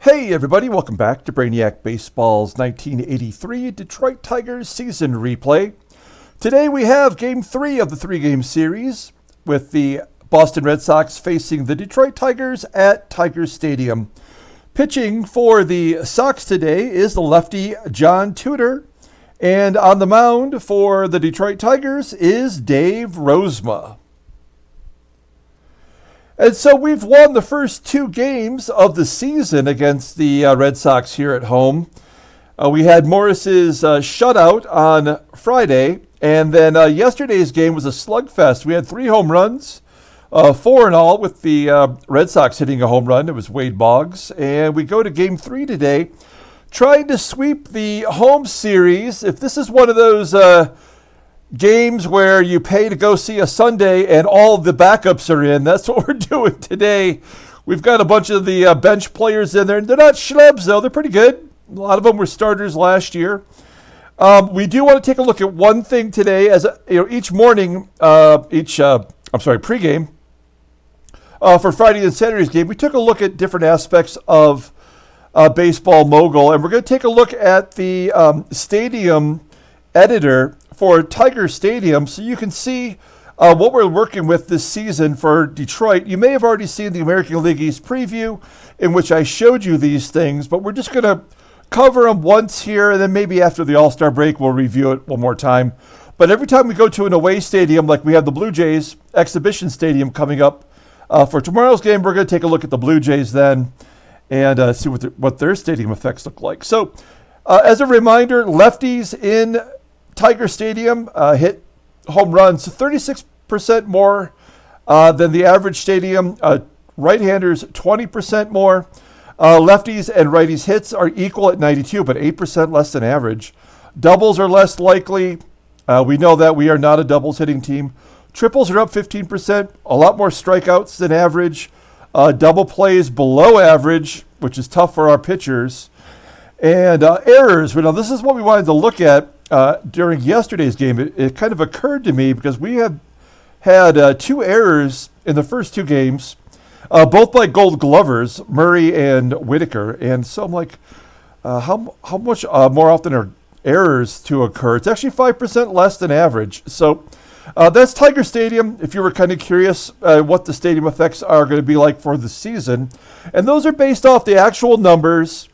Hey everybody, welcome back to Brainiac Baseball's 1983 Detroit Tigers season replay. Today we have Game 3 of the three-game series with the Boston Red Sox facing the Detroit Tigers at Tiger Stadium. Pitching for the Sox today is the lefty John Tudor, and on the mound for the Detroit Tigers is Dave Rozema. And so we've won the first two games of the season against the Red Sox here at home. We had Morris's shutout on Friday, and then yesterday's game was a slugfest. We had 3 home runs, 4 in all, with the Red Sox hitting a home run. It was Wade Boggs. And we go to Game 3 today, trying to sweep the home series. If this is one of those games where you pay to go see a Sunday and all the backups are in, that's what we're doing today. We've got a bunch of the bench players in there. They're not schlubs, though. They're pretty good. A lot of them were starters last year. We do want to take a look at one thing today. As each morning, pregame for Friday and Saturday's game, we took a look at different aspects of baseball mogul, and we're going to take a look at the stadium editor for Tiger Stadium so you can see what we're working with this season for Detroit. You may have already seen the American League East preview in which I showed you these things, but we're just going to cover them once here, and then maybe after the All-Star break we'll review it one more time. But every time we go to an away stadium, like we have the Blue Jays exhibition stadium coming up for tomorrow's game, we're going to take a look at the Blue Jays then and see what their stadium effects look like. So as a reminder, lefties in Tiger Stadium hit home runs 36% more than the average stadium. Right-handers 20% more. Lefties and righties hits are equal at 92, but 8% less than average. Doubles are less likely. We know that we are not a doubles hitting team. Triples are up 15%, a lot more strikeouts than average. Double plays below average, which is tough for our pitchers. And errors, this is what we wanted to look at during yesterday's game. It kind of occurred to me because we have had 2 errors in the first 2 games, both by Gold Glovers, Murray and Whitaker. And so I'm like, how much more often are errors to occur? It's actually 5% less than average. So that's Tiger Stadium, if you were kind of curious what the stadium effects are going to be like for the season. And those are based off the actual numbers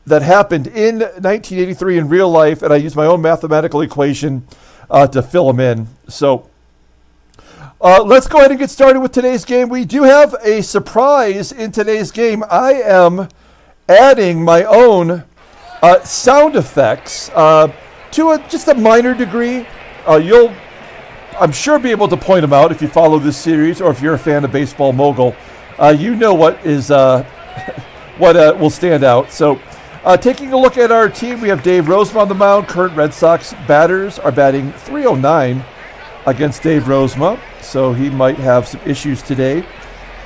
that happened in 1983 in real life, and I used my own mathematical equation to fill them in. So let's go ahead and get started with today's game. We do have a surprise in today's game. I am adding my own sound effects to just a minor degree. You'll, I'm sure, be able to point them out if you follow this series, or if you're a fan of Baseball Mogul. You know what is what will stand out. So taking a look at our team, we have Dave Rozema on the mound. Current Red Sox batters are batting .309 against Dave Rozema, so he might have some issues today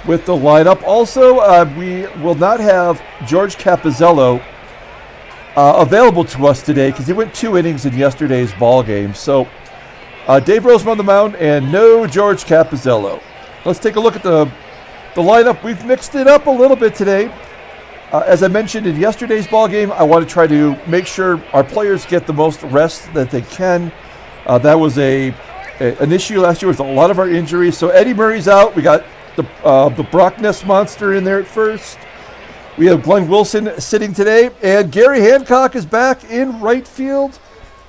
with the lineup. Also, we will not have George Capizzello available to us today because he went 2 innings in yesterday's ball game. So Dave Rozema on the mound and no George Capizzello. Let's take a look at the lineup. We've mixed it up a little bit today. As I mentioned in yesterday's ball game, I want to try to make sure our players get the most rest that they can. That was an issue last year with a lot of our injuries. So Eddie Murray's out. We got the Brock Ness monster in there at first. We have Glenn Wilson sitting today, and Garry Hancock is back in right field.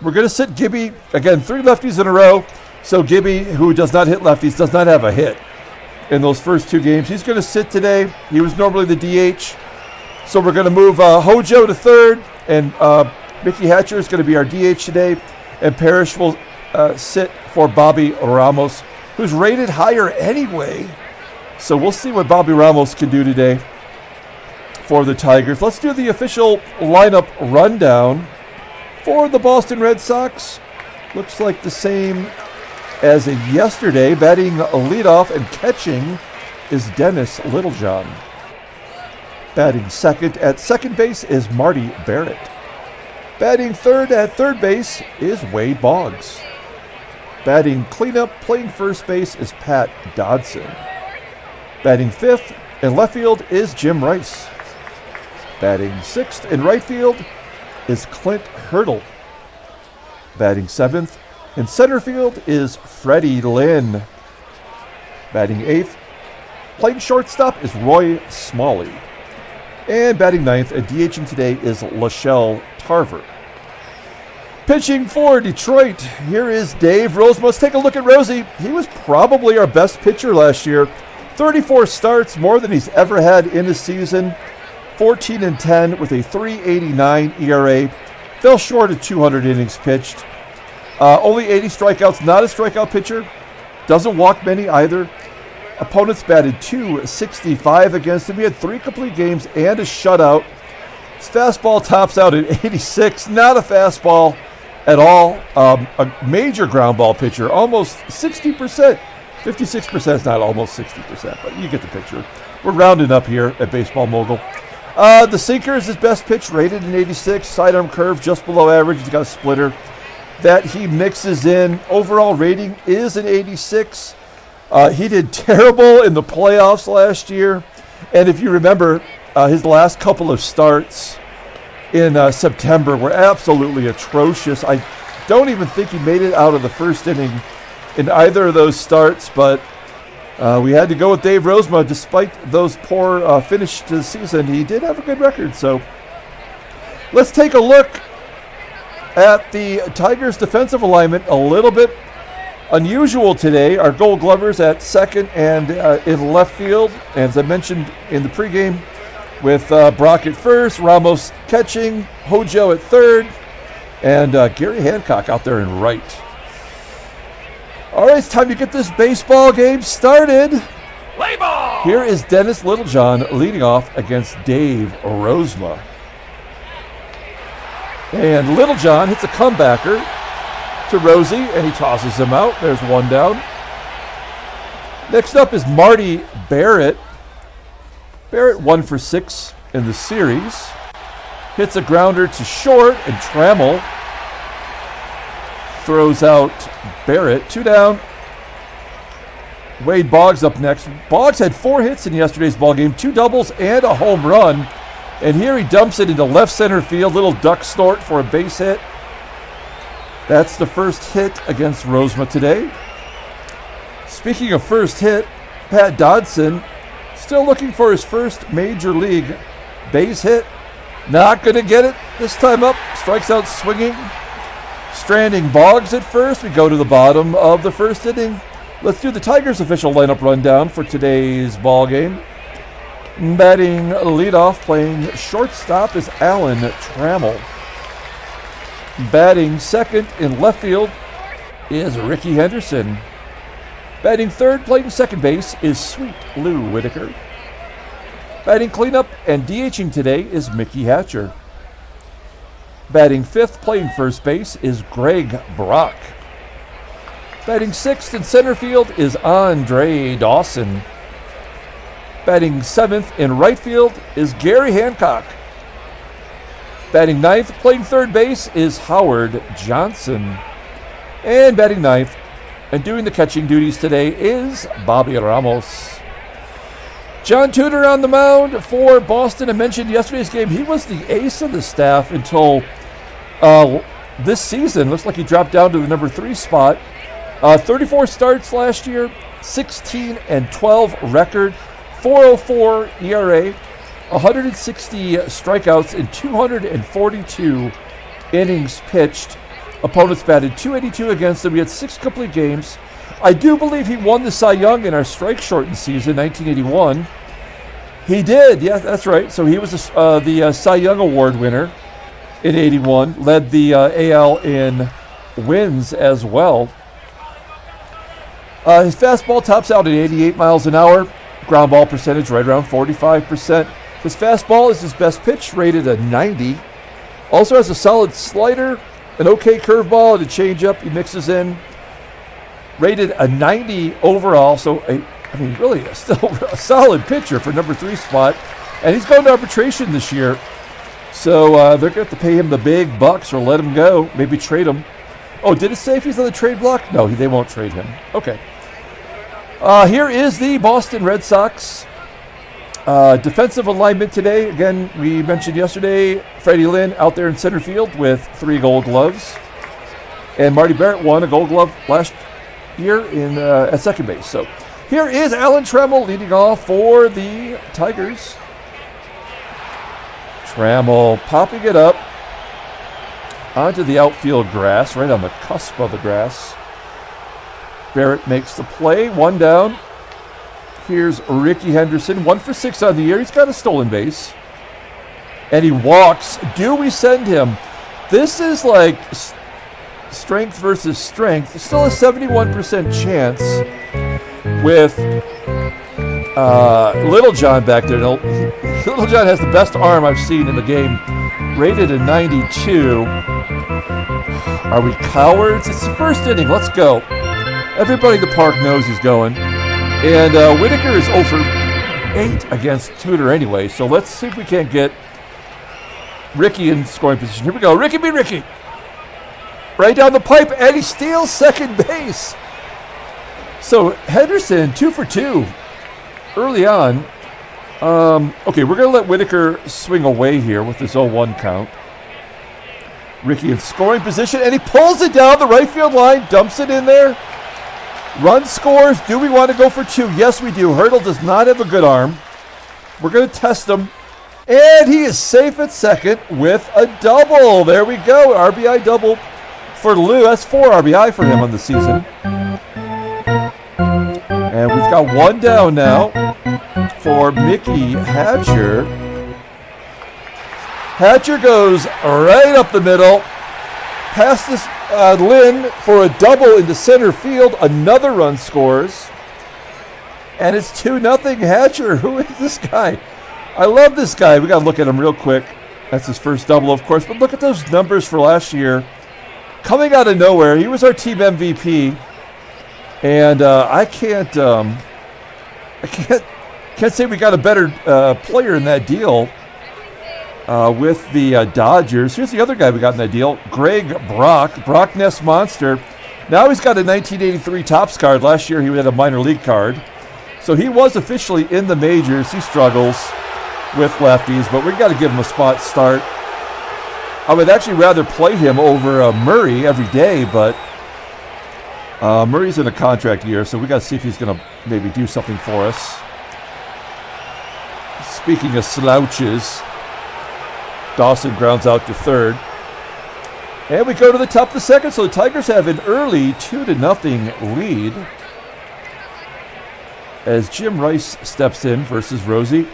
We're going to sit Gibby again, 3 lefties in a row. So Gibby, who does not hit lefties, does not have a hit in those first 2 games. He's going to sit today. He was normally the DH. So we're going to move Hojo to third, and Mickey Hatcher is going to be our DH today, and Parrish will sit for Bobby Ramos, who's rated higher anyway. So we'll see what Bobby Ramos can do today for the Tigers. Let's do the official lineup rundown for the Boston Red Sox. Looks like the same as yesterday. Batting leadoff and catching is Dennis Littlejohn. Batting second at second base is Marty Barrett. Batting third at third base is Wade Boggs. Batting cleanup, playing first base is Pat Dodson. Batting fifth in left field is Jim Rice. Batting 6th in right field is Clint Hurdle. Batting 7th in center field is Freddie Lynn. Batting 8th, playing shortstop is Roy Smalley. And batting 9th and DHing today is Shelle Tarver. Pitching for Detroit, here is Dave Rozema. Let's take a look at Rosie. He was probably our best pitcher last year. 34 starts, more than he's ever had in a season. 14-10 with a 3.89 ERA. Fell short of 200 innings pitched. Only 80 strikeouts, not a strikeout pitcher. Doesn't walk many either. Opponents batted .265 against him. He had 3 complete games and a shutout. His fastball tops out at 86. Not a fastball at all. A major ground ball pitcher, almost 60%. 56% is not almost 60%, but you get the picture. We're rounding up here at Baseball Mogul. The sinker is his best pitch, rated an 86. Sidearm curve just below average. He's got a splitter that he mixes in. Overall rating is an 86. He did terrible in the playoffs last year. And if you remember, his last couple of starts in September were absolutely atrocious. I don't even think he made it out of the first inning in either of those starts, but we had to go with Dave Rozema. Despite those poor finish to the season, he did have a good record. So let's take a look at the Tigers' defensive alignment. A little bit unusual today. Our Gold Glovers at second and in left field. As I mentioned in the pregame, with Brock at first, Ramos catching, Hojo at third, and Garry Hancock out there in right. All right, it's time to get this baseball game started. Play ball! Here is Dennis Littlejohn leading off against Dave Rozema. And Littlejohn hits a comebacker to Rosie, and he tosses him out. There's one down. Next up is Marty Barrett. Barrett 1 for 6 in the series. Hits a grounder to short, and Trammell throws out Barrett. 2 down. Wade Boggs up next. Boggs had 4 hits in yesterday's ballgame, 2 doubles and a home run. And here he dumps it into left center field. Little duck snort for a base hit. That's the first hit against Rozema today. Speaking of first hit, Pat Dodson still looking for his first major league base hit. Not going to get it this time up. Strikes out swinging. Stranding Boggs at first. We go to the bottom of the first inning. Let's do the Tigers' official lineup rundown for today's ball game. Batting leadoff, playing shortstop, is Alan Trammell. Batting second in left field is Rickey Henderson. Batting third, playing second base, is Sweet Lou Whitaker. Batting cleanup and DHing today is Mickey Hatcher. Batting fifth, playing first base, is Greg Brock. Batting sixth in center field is Andre Dawson. Batting seventh in right field is Garry Hancock. Batting ninth, playing third base, is Howard Johnson. And batting ninth and doing the catching duties today is Bobby Ramos. John Tudor on the mound for Boston. I mentioned yesterday's game, he was the ace of the staff until this season. Looks like he dropped down to the number 3 spot. 34 starts last year, 16-12 record, 4.04 ERA, 160 strikeouts in 242 innings pitched. Opponents batted .282 against him. He had 6 complete games. I do believe he won the Cy Young in our strike-shortened season, 1981. He did, yeah, that's right. So he was the Cy Young Award winner in 81. Led the AL in wins as well. His fastball tops out at 88 miles an hour. Ground ball percentage right around 45%. His fastball is his best pitch, rated a 90. Also has a solid slider, an okay curveball, and a changeup he mixes in. Rated a 90 overall, so really still a solid pitcher for number 3 spot. And he's going to arbitration this year. So they're going to have to pay him the big bucks or let him go. Maybe trade him. Oh, did it say if he's on the trade block? No, they won't trade him. Okay. Here is the Boston Red Sox Defensive alignment today. Again, we mentioned yesterday, Freddie Lynn out there in center field with 3 gold gloves. And Marty Barrett won a gold glove last year at second base. So here is Alan Trammell leading off for the Tigers. Trammell popping it up onto the outfield grass, right on the cusp of the grass. Barrett makes the play, 1 down. Here's Rickey Henderson, 1 for 6 on the year. He's got a stolen base. And he walks. Do we send him? This is like strength versus strength. Still a 71% chance with Littlejohn back there. Now, Littlejohn has the best arm I've seen in the game, rated a 92. Are we cowards? It's the first inning. Let's go. Everybody in the park knows he's going. And Whitaker is 0 for 8 against Tudor anyway. So let's see if we can't get Rickey in scoring position. Here we go. Rickey be Rickey. Right down the pipe, and he steals second base. So Henderson, 2 for 2 early on. Okay, we're going to let Whitaker swing away here with this 0-1 count. Rickey in scoring position, and he pulls it down the right field line, dumps it in there. Run scores. Do we want to go for 2? Yes, we do. Hurdle does not have a good arm. We're going to test him. And he is safe at second with a double. There we go. RBI double for Lou. That's 4 RBI for him on the season. And we've got 1 down now for Mickey Hatcher. Hatcher goes right up the middle. Past this Lynn for a double into center field. Another run scores. And it's 2-0 Hatcher. Who is this guy? I love this guy. We got to look at him real quick. That's his first double, of course. But look at those numbers for last year. Coming out of nowhere. He was our team MVP. And I can't say we got a better player in that deal. With the Dodgers. Here's the other guy we got in that deal, Greg Brock Ness Monster. Now he's got a 1983 Topps card. Last year he had a minor league card. So he was officially in the majors. He struggles with lefties, but we got to give him a spot start. I would actually rather play him over Murray every day, but Murray's in a contract year, so we got to see if he's going to maybe do something for us. Speaking of slouches, Dawson grounds out to third. And we go to the top of the second, so the Tigers have an early 2-0 lead as Jim Rice steps in versus Rosie.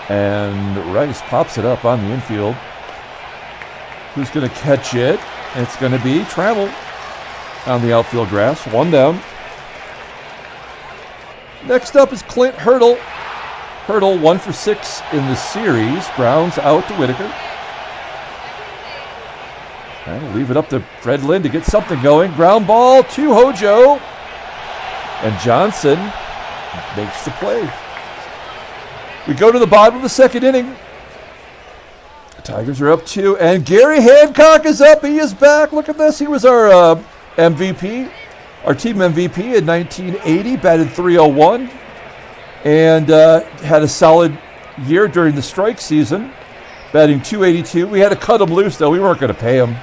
And Rice pops it up on the infield. Who's going to catch it? It's going to be Trammell on the outfield grass. 1 down. Next up is Clint Hurdle. Hurdle 1 for 6 in the series. Brown's out to Whitaker. And we'll leave it up to Fred Lynn to get something going. Ground ball to Hojo. And Johnson makes the play. We go to the bottom of the second inning. The Tigers are up 2. And Garry Hancock is up. He is back. Look at this. He was our MVP. Our team MVP in 1980. Batted .301. And had a solid year during the strike season, batting .282. We had to cut him loose, though. We weren't going to pay him.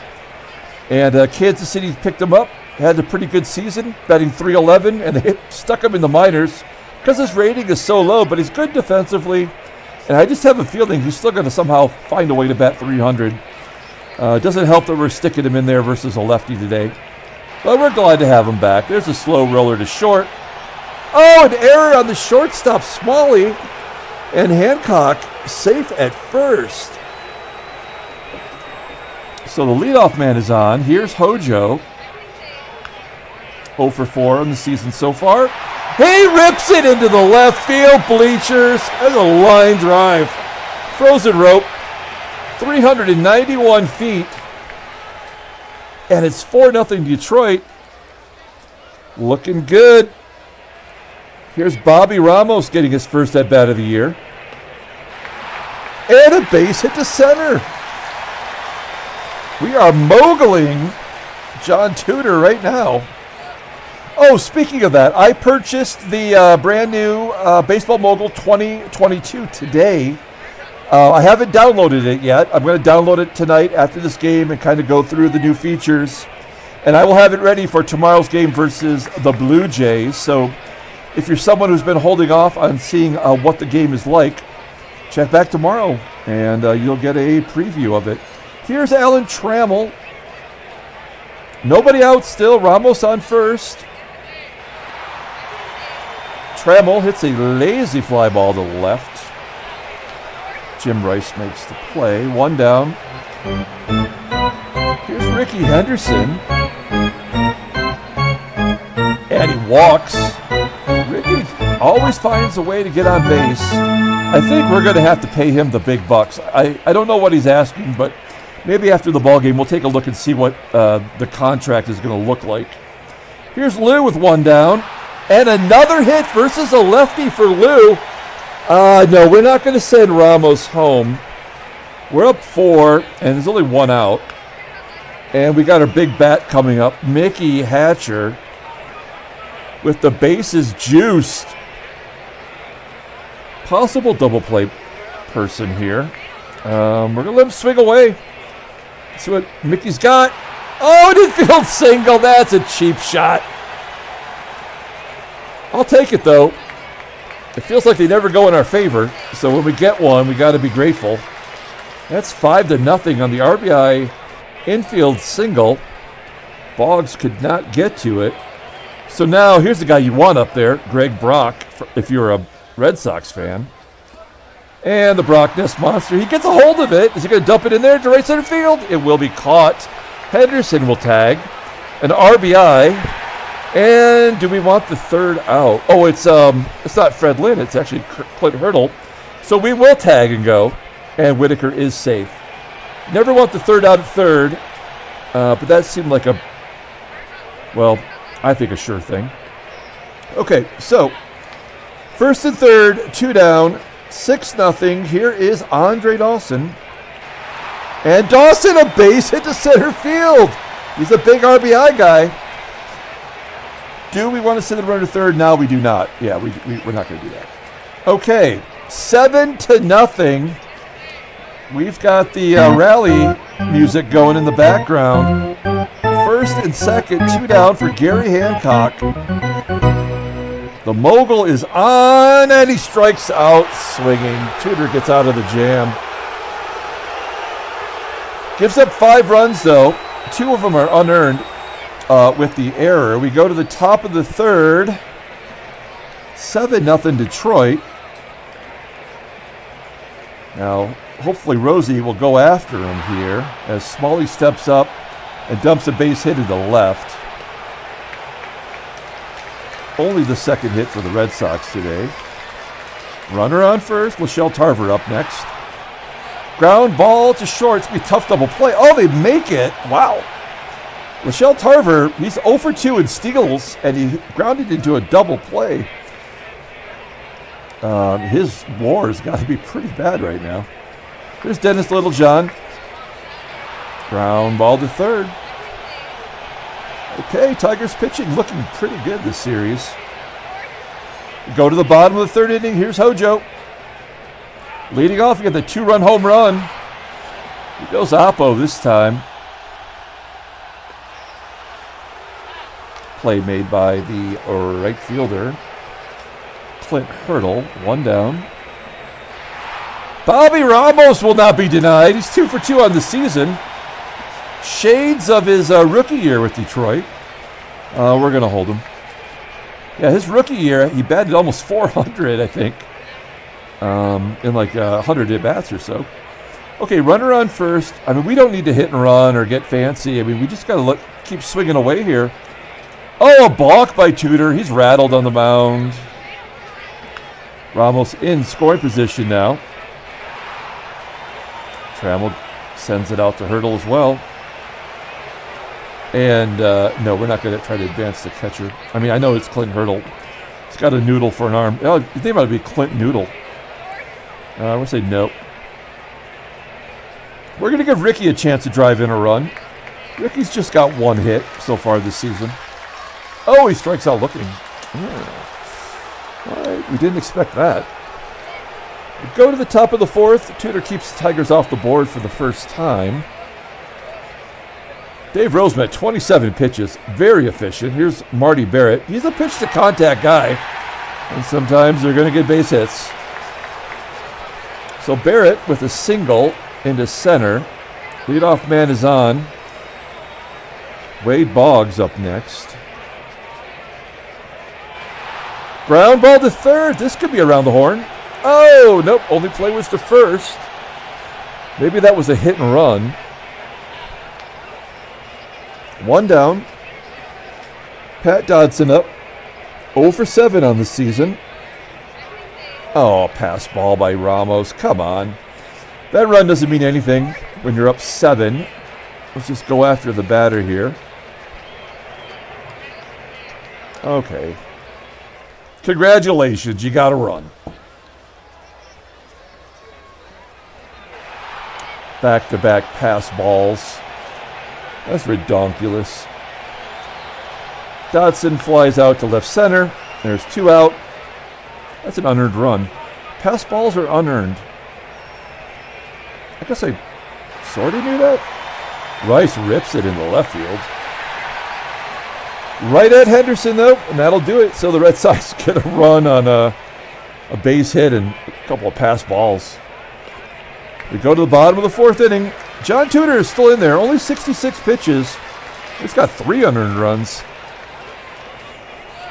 And Kansas City picked him up, had a pretty good season, batting .311, and they stuck him in the minors because his rating is so low, but he's good defensively. And I just have a feeling he's still going to somehow find a way to bat .300. It doesn't help that we're sticking him in there versus a lefty today. But we're glad to have him back. There's a slow roller to short. Oh, an error on the shortstop, Smalley, and Hancock safe at first. So the leadoff man is on. Here's Hojo. 0 for 4 in the season so far. He rips it into the left field bleachers. That's a line drive. Frozen rope. 391 feet. And it's 4-0 Detroit. Looking good. Here's Bobby Ramos getting his first at-bat of the year. And a base hit to center. We are moguling John Tudor right now. Oh, speaking of that, I purchased the brand new Baseball Mogul 2022 today. I haven't downloaded it yet. I'm going to download it tonight after this game and kind of go through the new features. And I will have it ready for tomorrow's game versus the Blue Jays. So if you're someone who's been holding off on seeing what the game is like, check back tomorrow and you'll get a preview of it. Here's Alan Trammell. Nobody out still. Ramos on first. Trammell hits a lazy fly ball to the left. Jim Rice makes the play. One down. Here's Rickey Henderson. And he walks. Rickey always finds a way to get on base. I think we're going to have to pay him the big bucks. I don't know what he's asking, but maybe after the ball game we'll take a look and see what the contract is going to look like. Here's Lou with one down. And another hit versus a lefty for Lou. No, we're not going to send Ramos home. We're up 4, and there's only one out. And we got our big bat coming up, Mickey Hatcher, with the bases juiced. Possible double play person here. We're going to let him swing away. See what Mickey's got. Oh, an infield single. That's a cheap shot. I'll take it, though. It feels like they never go in our favor, so when we get one, we got to be grateful. That's 5-0 on the RBI infield single. Boggs could not get to it. So now here's the guy you want up there, Greg Brock, if you're a Red Sox fan. And the Brock Nest monster, he gets a hold of it. Is he going to dump it in there to right center field? It will be caught. Henderson will tag. An RBI. And do we want the third out? Oh, it's not Fred Lynn. It's actually Clint Hurdle. So we will tag and go. And Whitaker is safe. Never want the third out at third. But that seemed like I think a sure thing. Okay, so first and third, 2 down, 6-0. Here is Andre Dawson. And Dawson, a base hit to center field. He's a big RBI guy. Do we want to send the runner to third? No, we do not. Yeah, we're not going to do that. Okay, 7-0. We've got the rally music going in the background. First and second, 2 down for Garry Hancock. The Mogul is on, and he strikes out swinging. Tudor gets out of the jam. Gives up 5 runs, though. 2 of them are unearned. With the error. We go to the top of the third. 7-0 Detroit. Now, hopefully Rosie will go after him here as Smalley steps up and dumps a base hit to the left. Only the second hit for the Red Sox today. Runner on first. Shelle Tarver up next. Ground ball to short. It's going to be a tough double play. Oh, they make it. Wow. Shelle Tarver, he's 0 for 2 in steals, and he grounded into a double play. His WAR has got to be pretty bad right now. Here's Dennis Littlejohn. Ground ball to third. Okay, Tigers pitching looking pretty good this series. Go to the bottom of the third inning. Here's Hojo. Leading off, you got the 2-run home run. He goes Oppo this time. Play made by the right fielder, Clint Hurdle. 1 down. Bobby Ramos will not be denied. He's 2 for 2 on the season. Shades of his rookie year with Detroit. We're going to hold him. Yeah, his rookie year, he batted almost 400, I think, in like 100 at-bats or so. Okay, runner on first. I mean, we don't need to hit and run or get fancy. I mean, we just got to keep swinging away here. Oh, a balk by Tudor. He's rattled on the mound. Ramos in scoring position now. Trammell sends it out to Hurdle as well. And no, we're not going to try to advance the catcher. I mean, I know it's Clint Hurdle. He's got a noodle for an arm. Oh, his name ought to be Clint Noodle. I'm going to say no. We're going to give Rickey a chance to drive in a run. Rickey's just got 1 hit so far this season. Oh, he strikes out looking. All right, we didn't expect that. We go to the top of the fourth. Tudor keeps the Tigers off the board for the first time. Dave Rozema, 27 pitches. Very efficient. Here's Marty Barrett. He's a pitch-to-contact guy. And sometimes they're going to get base hits. So Barrett with a single into center. Leadoff man is on. Wade Boggs up next. Ground ball to third. This could be around the horn. Oh, nope. Only play was to first. Maybe that was a hit and run. One down. Pat Dodson up. 0 for 7 on the season. Oh, pass ball by Ramos. Come on. That run doesn't mean anything when you're up 7. Let's just go after the batter here. Okay. Congratulations, you got a run. Back-to-back pass balls. That's redonkulous. Dodson flies out to left center. There's 2 out. That's an unearned run. Pass balls are unearned. I guess I sort of knew that. Rice rips it into left field. Right at Henderson, though, and that'll do it. So the Red Sox get a run on a base hit and a couple of pass balls. We go to the bottom of the 4th inning. John Tudor is still in there. Only 66 pitches. He's got 3 unearned runs.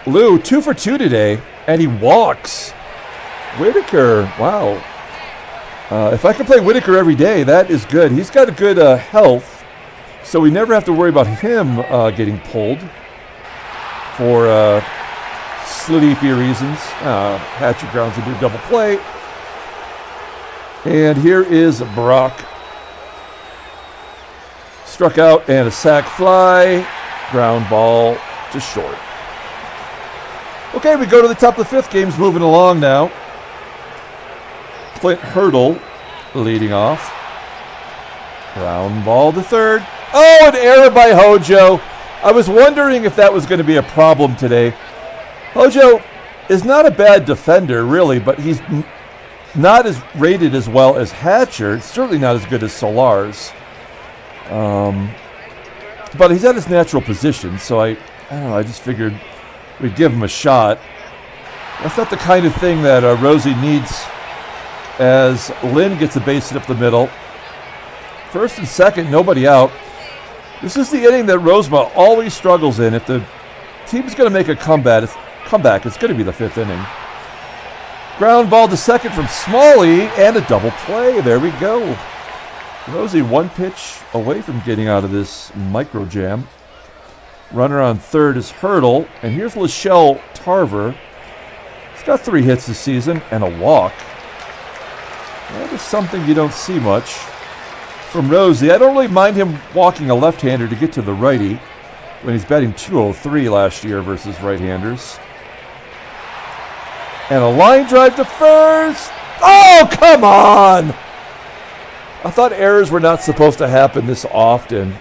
Lou, 2 for 2 today, and he walks. Whitaker, wow. If I can play Whitaker every day, that is good. He's got a good health, so we never have to worry about him getting pulled for sleepy reasons. Hatcher grounds into a double play. And here is Brock. Struck out and a sac fly. Ground ball to short. Okay, we go to the top of the 5th. Game's moving along now. Clint Hurdle leading off. Ground ball to third. Oh, an error by Hojo. I was wondering if that was going to be a problem today. Hojo is not a bad defender, really, but he's not as rated as well as Hatcher. Certainly not as good as Solars. But he's at his natural position, so I don't know, I just figured we'd give him a shot. That's not the kind of thing that Rosie needs, as Lynn gets a base hit up the middle. First and second, nobody out. This is the inning that Rozema always struggles in. If the team's going to make a comeback, it's going to be the 5th inning. Ground ball to second from Smalley, and a double play. There we go. Rosie 1 pitch away from getting out of this micro jam. Runner on third is Hurdle, and here's Shelle Tarver. He's got 3 hits this season and a walk. That is something you don't see much from Rosie. I don't really mind him walking a left-hander to get to the righty when he's batting .203 last year versus right-handers. And a line drive to first. Oh, come on! I thought errors were not supposed to happen this often.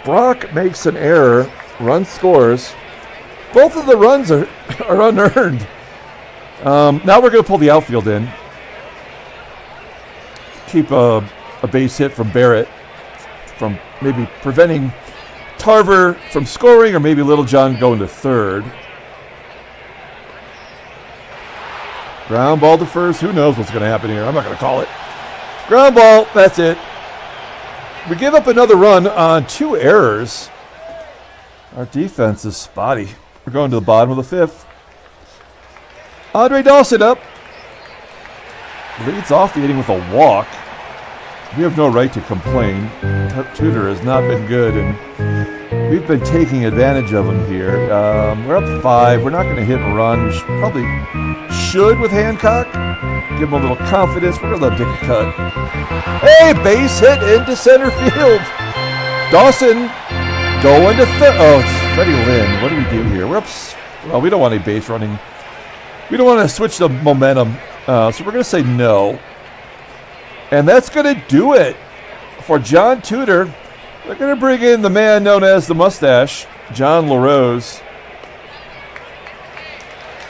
Brock makes an error. Run scores. Both of the runs are unearned. Now we're going to pull the outfield in. Keep a base hit from Barrett from maybe preventing Tarver from scoring, or maybe Littlejohn going to third. Ground ball to first. Who knows what's going to happen here? I'm not going to call it. Ground ball. That's it. We give up another run on 2 errors. Our defense is spotty. We're going to the bottom of the 5th. Andre Dawson up. Leads off the inning with a walk. We have no right to complain. Tudor has not been good, and we've been taking advantage of him here. We're up 5. We're not going to hit and run. We probably should with Hancock. Give him a little confidence. We're going to let him take a cut. Hey, base hit into center field. Dawson going to third. Oh, it's Freddie Lynn. What do we do here? We're up. Well, we don't want any base running. We don't want to switch the momentum. So we're going to say no. And that's going to do it for John Tudor. They're going to bring in the man known as the Mustache, John Larose.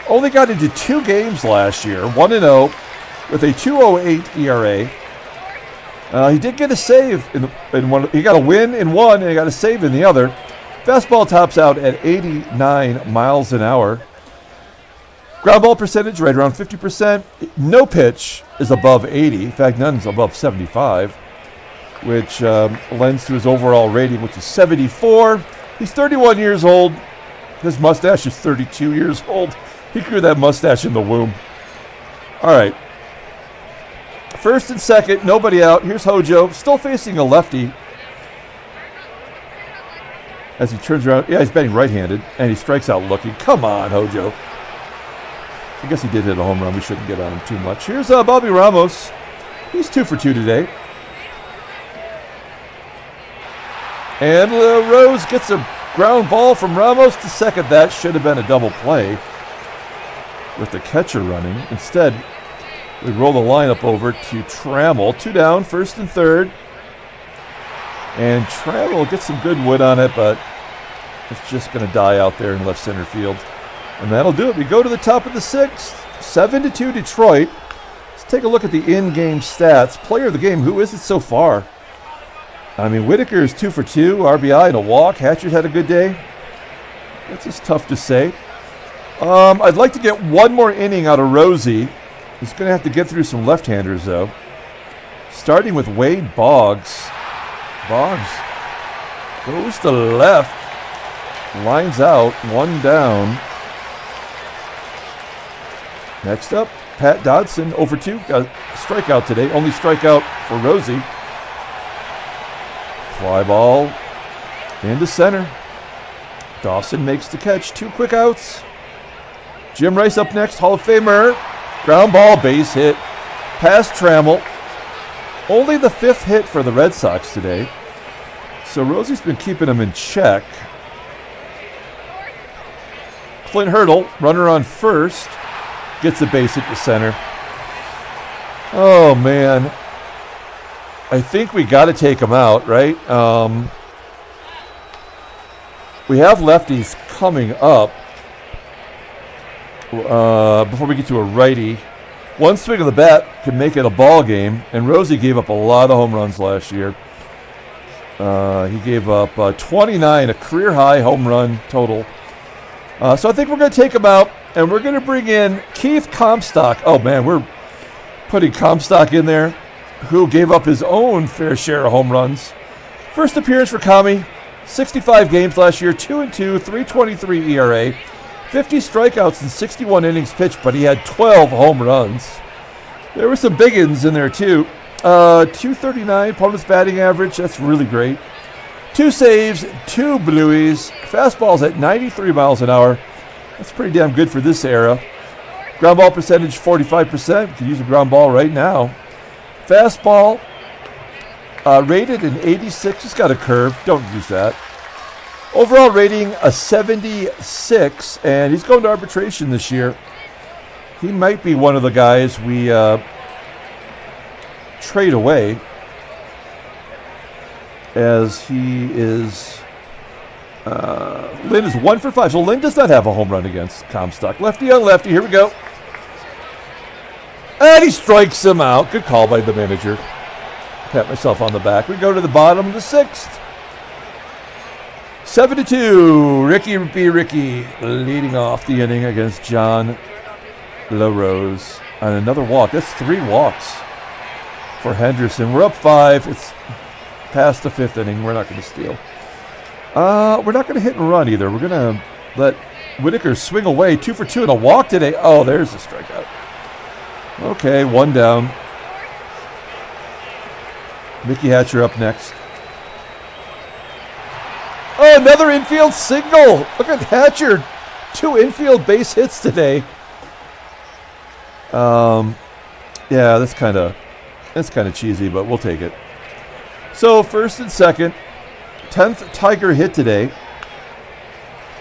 Only got into 2 games last year, 1-0 with a 2.08 ERA. He did get a save in one. He got a win in one, and he got a save in the other. Fastball tops out at 89 miles an hour. Ground ball percentage right around 50%. No pitch is above 80. In fact, none's above 75, which lends to his overall rating, which is 74. He's 31 years old. His mustache is 32 years old. He grew that mustache in the womb. All right. First and second, nobody out. Here's Hojo, still facing a lefty. As he turns around, yeah, he's batting right-handed, and he strikes out looking. Come on, Hojo. I guess he did hit a home run. We shouldn't get on him too much. Here's Bobby Ramos. He's 2 for 2 today. And Larose gets a ground ball from Ramos to second. That should have been a double play with the catcher running. Instead, we roll the lineup over to Trammell. 2 down, first and third. And Trammell gets some good wood on it, but it's just going to die out there in left center field. And that'll do it. We go to the top of the 6th. 7-2 Detroit. Let's take a look at the in-game stats. Player of the game, who is it so far? I mean, Whitaker is 2 for 2, RBI and a walk. Hatcher's had a good day. That's just tough to say. I'd like to get one more inning out of Rosie. He's going to have to get through some left-handers, though. Starting with Wade Boggs. Boggs goes to left. Lines out, 1 down. Next up, Pat Dodson, 0 for 2. Got a strikeout today. Only strikeout for Rosie. Fly ball into center. Dawson makes the catch. 2 quick outs. Jim Rice up next, Hall of Famer. Ground ball, base hit. Past Trammell. Only the 5th hit for the Red Sox today. So Rosie's been keeping him in check. Clint Hurdle, runner on first. Gets a base hit to center. Oh, man. I think we got to take him out, right? We have lefties coming up. Before we get to a righty, one swing of the bat can make it a ball game, and Rosie gave up a lot of home runs last year. He gave up 29, a career-high home run total. So I think we're going to take him out, and we're going to bring in Keith Comstock. Oh, man, we're putting Comstock in there, who gave up his own fair share of home runs. First appearance for Kami, 65 games last year, 2-2, 3.23 ERA. 50 strikeouts in 61 innings pitched, but he had 12 home runs. There were some big ins in there, too. 239 opponent's batting average. That's really great. 2 saves, 2 blueies. Fastballs at 93 miles an hour. That's pretty damn good for this era. Ground ball percentage, 45%. You can use a ground ball right now. Fastball rated an 86. He's got a curve. Don't use that. Overall rating, a 76, and he's going to arbitration this year. He might be one of the guys we trade away, as he is, Lynn is 1 for 5, so Lynn does not have a home run against Comstock. Lefty on lefty, here we go. And he strikes him out. Good call by the manager. Pat myself on the back. We go to the bottom of the 6th. 7-2, Rickey leading off the inning against John Larose. And another walk. That's 3 walks for Henderson. We're up 5. It's past the 5th inning. We're not going to steal. We're not going to hit and run either. We're going to let Whitaker swing away. 2 for 2 and a walk today. Oh, there's a strikeout. Okay, 1 down. Mickey Hatcher up next. Oh, another infield single. Look at Hatcher. 2 infield base hits today. Yeah, that's kind of cheesy, but we'll take it. So first and second, 10th Tiger hit today.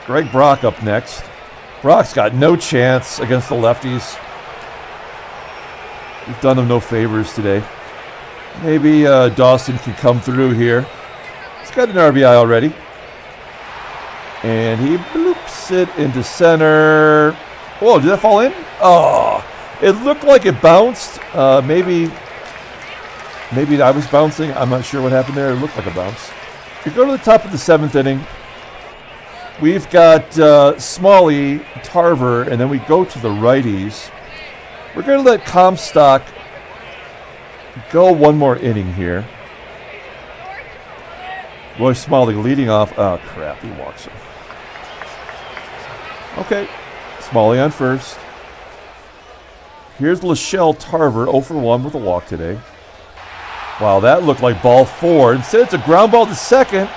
Greg Brock up next. Brock's got no chance against the lefties. We've done him no favors today. Maybe Dawson can come through here. He's got an RBI already. And he bloops it into center. Whoa, did that fall in? Oh, it looked like it bounced. Maybe I was bouncing. I'm not sure what happened there. It looked like a bounce. We go to the top of the 7th inning. We've got Smalley, Tarver, and then we go to the righties. We're going to let Comstock go one more inning here. Roy Smalley leading off. Oh, crap. He walks him. Okay. Smalley on first. Here's Shelle Tarver, 0 for 1 with a walk today. Wow, that looked like ball 4. Instead, it's a ground ball to second.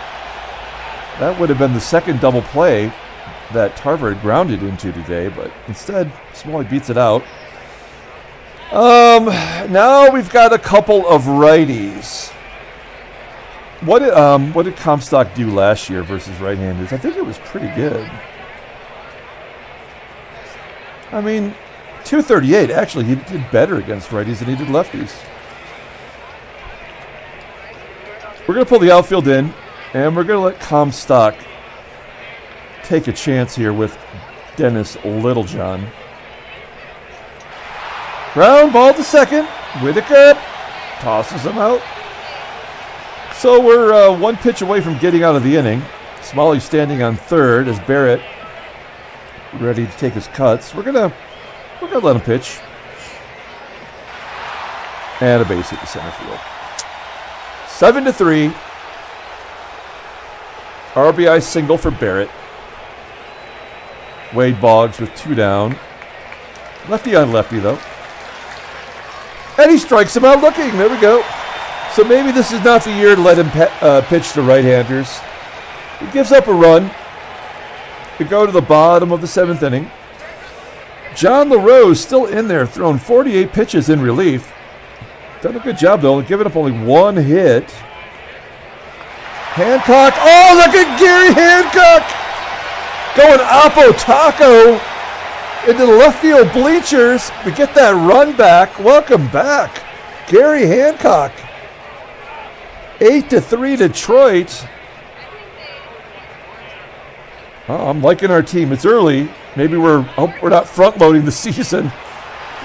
That would have been the second double play that Tarver had grounded into today, but instead, Smalley beats it out. Now we've got a couple of righties. What did Comstock do last year versus right-handers? I think it was pretty good. I mean, 238. Actually, he did better against righties than he did lefties. We're going to pull the outfield in, and we're going to let Comstock take a chance here with Dennis Littlejohn. Ground ball to second. Whitaker tosses him out. So we're one pitch away from getting out of the inning. Smalley standing on third as Barrett ready to take his cuts. We're gonna let him pitch. And a base hit to center field. 7-3. RBI single for Barrett. Wade Boggs with 2 down. Lefty on lefty though. And he strikes him out looking. There we go. So maybe this is not the year to let him pitch to right-handers. He gives up a run. We go to the bottom of the 7th inning. John Larose still in there, thrown 48 pitches in relief. Done a good job, though, giving up only 1 hit. Hancock. Oh, look at Garry Hancock! Going Oppo Taco into the left field bleachers. We get that run back. Welcome back, Garry Hancock. 8-3 Detroit. Oh, I'm liking our team. It's early. Maybe we're not front-loading the season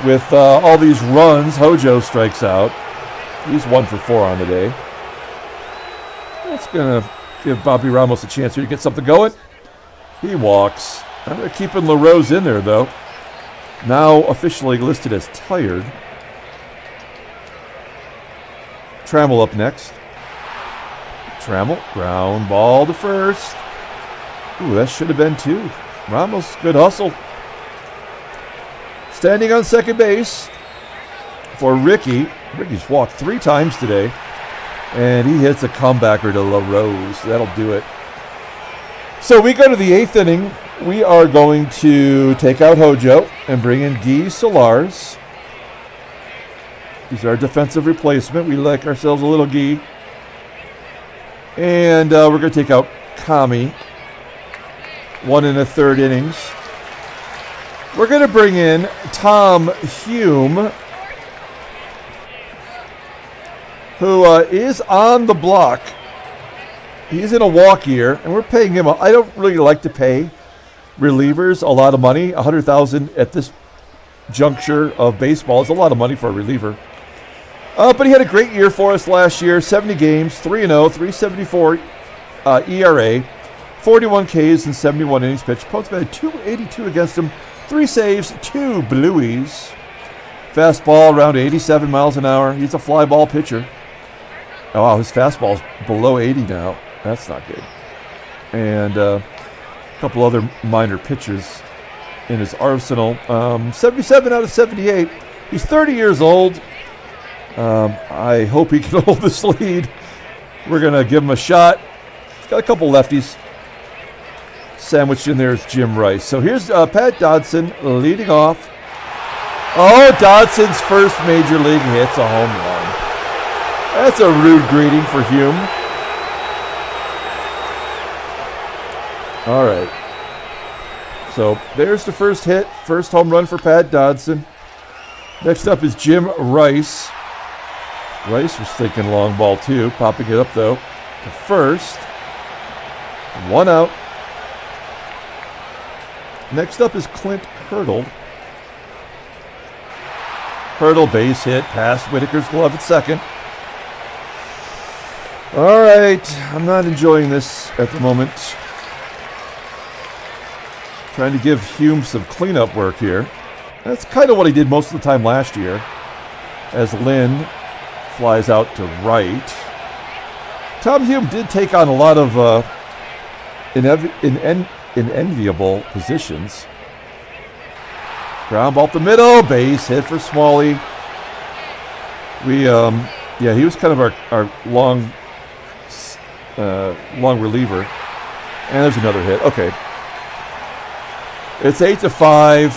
with all these runs. Hojo strikes out. He's 1 for 4 on the day. That's going to give Bobby Ramos a chance here to get something going. He walks. They're keeping Larose in there, though. Now officially listed as tired. Trammell up next. Trammell, ground ball to first. Ooh, that should have been 2. Ramos, good hustle. Standing on second base for Rickey. Rickey's walked 3 times today. And he hits a comebacker to Larose. That'll do it. So we go to the 8th inning. We are going to take out Hojo and bring in Guy Solars. He's our defensive replacement. We like ourselves a little Guy. And we're going to take out Kami. 1 1/3 innings. We're going to bring in Tom Hume, who is on the block. He's in a walk year, and we're paying him. I don't really like to pay relievers a lot of money. $100,000 at this juncture of baseball is a lot of money for a reliever. But he had a great year for us last year. 70 games, 3-0, 3.74 ERA, 41 Ks and 71 innings pitched. Opponents had 282 against him, 3 saves, 2 blueies. Fastball around 87 miles an hour. He's a fly ball pitcher. Oh, wow, his fastball's below 80 now. That's not good. And a couple other minor pitches in his arsenal. 77 out of 78. He's 30 years old. I hope he can hold this lead. We're going to give him a shot. He's got a couple lefties. Sandwiched in there is Jim Rice. So here's Pat Dodson leading off. Oh, Dodson's first major league hit's a home run. That's a rude greeting for Hume. All right. So there's the first hit, first home run for Pat Dodson. Next up is Jim Rice. Rice was thinking long ball too, popping it up though to first. 1 out. Next up is Clint Hurdle. Hurdle, base hit, past Whitaker's glove at second. All right, I'm not enjoying this at the moment. Trying to give Hume some cleanup work here. That's kind of what he did most of the time last year, as Lynn flies out to right. Tom Hume did take on a lot of enviable positions. Ground ball up the middle, base hit for Smalley. He was kind of our long reliever. And there's another hit. Okay. It's 8-5.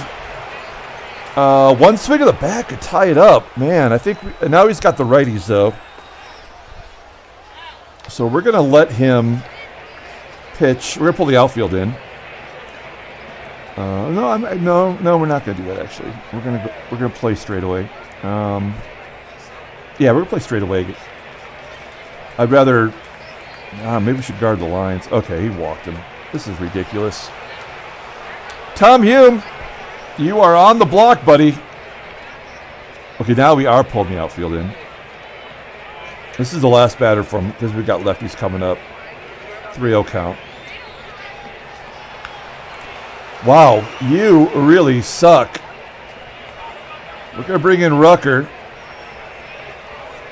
One swing of the bat could tie it up. Man, I think now he's got the righties though. So we're going to let him pitch. We're going to pull the outfield in. No, we're not going to do that. Actually, we're going to play straight away. We're going to play straight away. I'd rather. Maybe we should guard the lines. Okay, he walked him. This is ridiculous. Tom Hume, you are on the block, buddy. Okay, now we are pulling the outfield in. This is the last batter from because we've got lefties coming up. 3-0 count. Wow, you really suck. We're going to bring in Rucker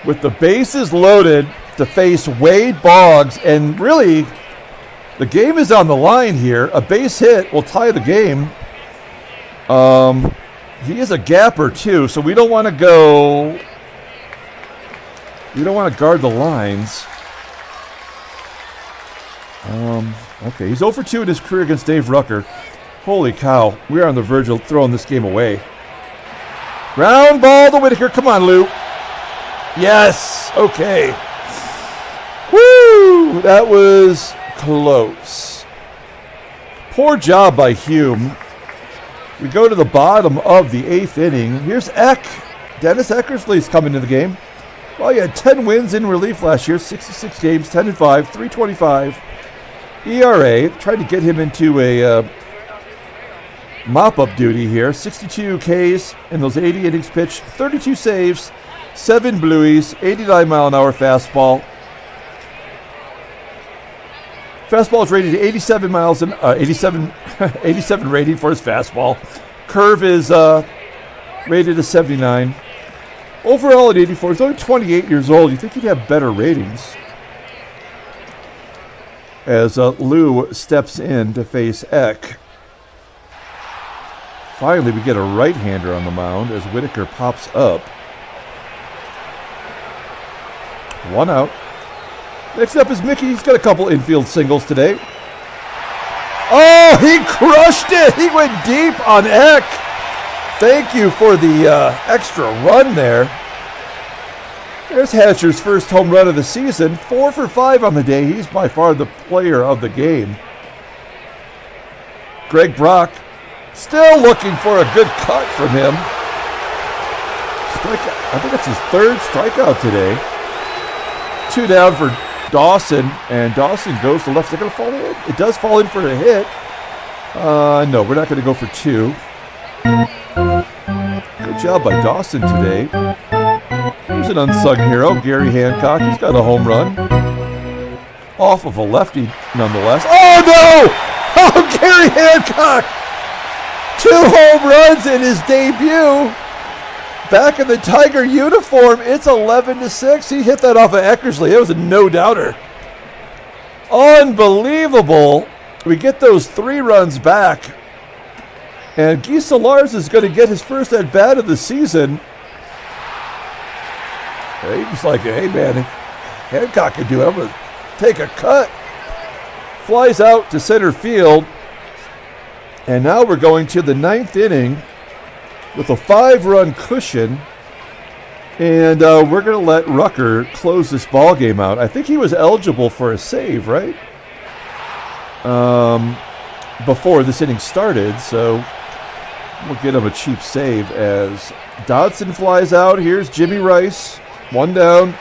with the bases loaded to face Wade Boggs. And really, the game is on the line here. A base hit will tie the game. He is a gapper, too, so we don't want to go... We don't want to guard the lines. Okay, he's 0 for 2 in his career against Dave Rucker. Holy cow, we are on the verge of throwing this game away. Ground ball to Whitaker. Come on, Lou. Yes, okay. Woo, that was close. Poor job by Hume. We go to the bottom of the 8th inning. Here's Dennis Eckersley's coming to the game. Well, he had 10 wins in relief last year, 66 games, 10-5, 3.25 ERA. Tried to get him into a mop-up duty here. 62 Ks in those 80 innings pitched, 32 saves, 7 blueys, 89-mile-an-hour fastball. Fastball is rated 87 87 rating for his fastball. Curve is rated a 79. Overall at 84. He's only 28 years old. You think he'd have better ratings. As Lou steps in to face Eck. Finally, we get a right-hander on the mound as Whitaker pops up. 1 out. Next up is Mickey. He's got a couple infield singles today. Oh, he crushed it. He went deep on Eck. Thank you for the extra run there. There's Hatcher's first home run of the season. 4 for 5 on the day. He's by far the player of the game. Greg Brock still looking for a good cut from him. Strikeout. I think that's his 3rd strikeout today. 2 down for Dawson, and Dawson goes to left. Is it going to fall in? It does fall in for a hit. No, we're not going to go for 2. Good job by Dawson today. Here's an unsung hero, Garry Hancock. He's got a home run. Off of a lefty, nonetheless. Oh, no! Oh, Garry Hancock! 2 home runs in his debut. Back in the Tiger uniform, it's 11-6. He hit that off of Eckersley. It was a no-doubter. Unbelievable. We get those 3 runs back. And Guy Solars is going to get his first at-bat of the season. He's like, hey, man, if Hancock can do it, I'm going to take a cut. Flies out to center field. And now we're going to the 9th inning with a 5-run cushion. And we're going to let Rucker close this ball game out. I think he was eligible for a save, right? Before this inning started, so we'll get him a cheap save as Dodson flies out. Here's Jimmy Rice, 1 down.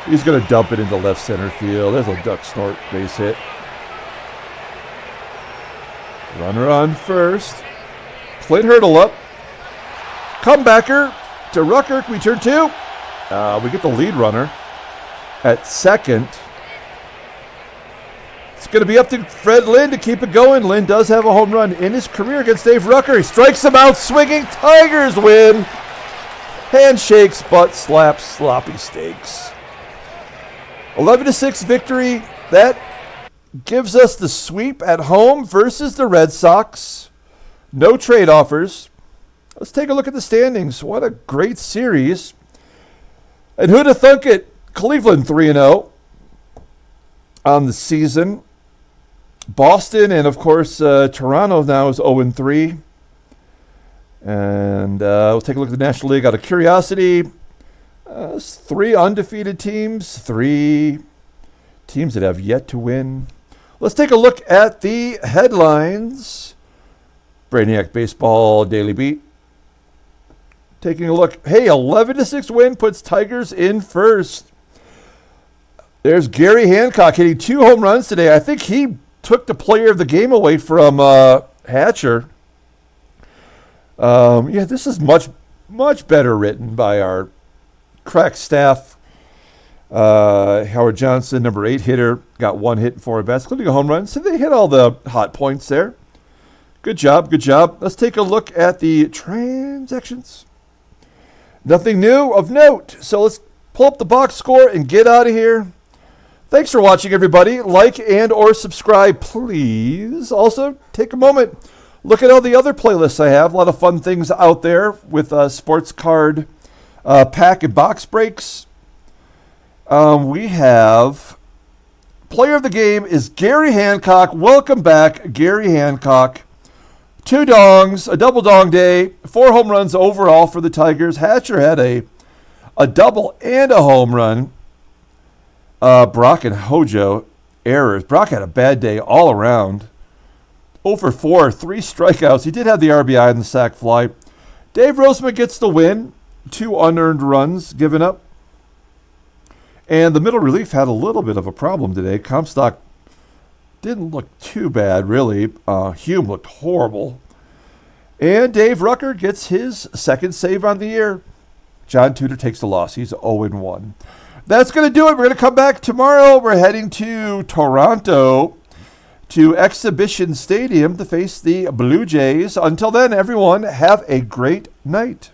He's going to dump it into left center field. There's a duck snort base hit. Runner on first. Clint hurdle up. Comebacker to Rucker. We turn two. We get the lead runner at second. It's going to be up to Fred Lynn to keep it going. Lynn does have a home run in his career against Dave Rucker. He strikes him out swinging. Tigers win. Handshakes, butt slaps, sloppy steaks. 11-6 victory. That gives us the sweep at home versus the Red Sox. No trade offers. Let's take a look at the standings. What a great series. And who'd have thunk it? Cleveland 3-0 on the season. Boston and, of course, Toronto now is 0-3. And we'll take a look at the National League out of curiosity. 3 undefeated teams, 3 teams that have yet to win. Let's take a look at the headlines. Brainiac Baseball Daily Beat. Taking a look. Hey, 11-6 win puts Tigers in first. There's Garry Hancock hitting 2 home runs today. I think he took the player of the game away from Hatcher. This is much better written by our crack staff. Howard Johnson, number 8 hitter, got 1 hit and 4 at-bats, including a home run. So they hit all the hot points there. Good job, good job. Let's take a look at the transactions. Nothing new of note. So let's pull up the box score and get out of here. Thanks for watching, everybody. Like and or subscribe, please. Also, take a moment. Look at all the other playlists I have. A lot of fun things out there with sports card pack and box breaks. We have player of the game is Garry Hancock. Welcome back, Garry Hancock. 2 dongs, a double dong day, 4 home runs overall for the Tigers. Hatcher had a double and a home run. Brock and Hojo errors. Brock had a bad day all around. 0 for 4, 3 strikeouts. He did have the RBI and the sac fly. Dave Rozema gets the win. 2 unearned runs given up. And the middle relief had a little bit of a problem today. Comstock didn't look too bad, really. Hume looked horrible. And Dave Rucker gets his second save on the year. John Tudor takes the loss. He's 0-1. That's going to do it. We're going to come back tomorrow. We're heading to Toronto, to Exhibition Stadium to face the Blue Jays. Until then, everyone, have a great night.